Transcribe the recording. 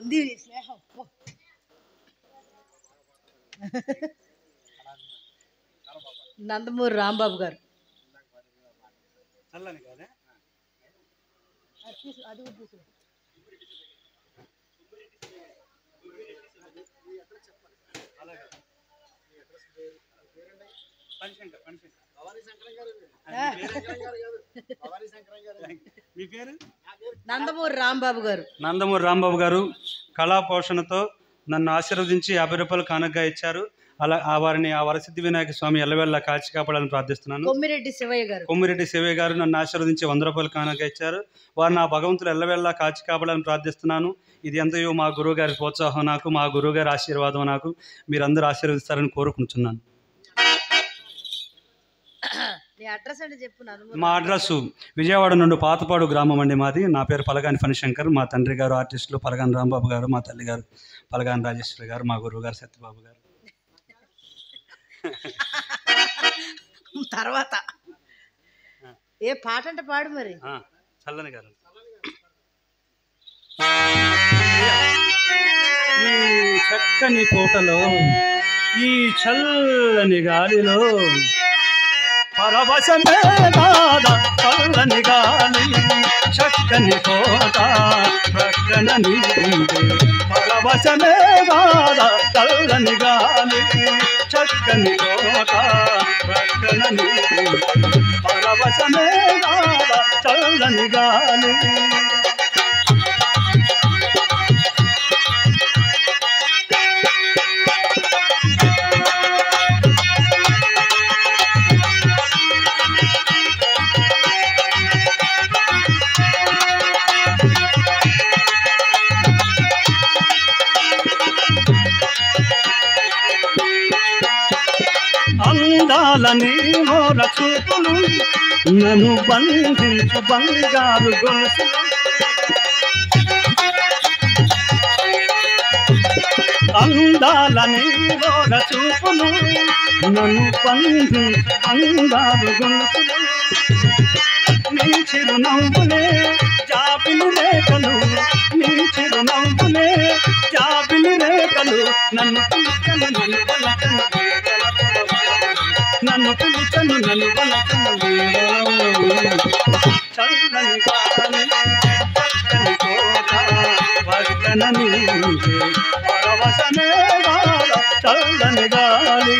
ఉంది స్నేహం. నందమూరి రాంబాబు గారు. అది నందమూరి రాంబాబు గారు. నందమూరి రాంబాబు గారు కళా పోషణతో నన్ను ఆశీర్వదించి 50 రూపాయలు కానుకగా ఇచ్చారు. అలా వారిని ఆ వరసిద్ధి వినాయక స్వామి ఎల్లవెల్ల కాచి కాపాడాలని ప్రార్థిస్తున్నాను. కొమ్మిరెడ్డి శివయ్య గారు నన్ను ఆశీర్వదించి 100 రూపాయలు కానుకగా ఇచ్చారు. వారు నా భగవంతులు ఎల్లవెల్ల కాచి కాపాడాలని ప్రార్థిస్తున్నాను. ఇది ఎంతయో మా గురువు గారి ప్రోత్సాహం నాకు, మా గురువు గారి ఆశీర్వాదం నాకు. మీరందరూ ఆశీర్వదిస్తారని కోరుకుంటున్నాను. మా అడ్రస్ విజయవాడ నుండి పాతపాడు గ్రామం అండి మాది. నా పేరు పలగాని ఫణిశంకర్. మా తండ్రి గారు ఆర్టిస్టులు పలగాని రాంబాబు గారు, మా తల్లి గారు పలగాని రాజేశ్వరి గారు, మా గురువు గారు సత్యబాబు గారు. తర్వాత ఏ పాట అంటే పాడు మరి. చల్లని గారు. ఈ చక్కని కోటలో ఈ చల్లని గాలిలో పరవశమే నాద చల్లని గాలి, చక్కని కోట ప్రక్కన నీంది. పరవశమే నాద చల్లని గాలి, చక్కని కోట ప్రక్కన నీంది. పరవశమే నాద చల్లని గాలి. అందాలని మోర చూపులు నన్ను బంధించు బంగారు గొలుసులు. అందాలని మోర చూపులు నన్ను బంధించు బంగారు గొలుసులు. నీ చిరునవ్వులే జాబిలి రేఖలు, నీ చిరునవ్వులే జాబిలి రేఖలు. నన్ను పిలిచను నన్ను వలచను, నన్ను పిలిచను నన్ను వలచను. చల్లని గాలి, చక్కని కోట వర్ధన నీవే. పరవశమే చల్లని గాలి.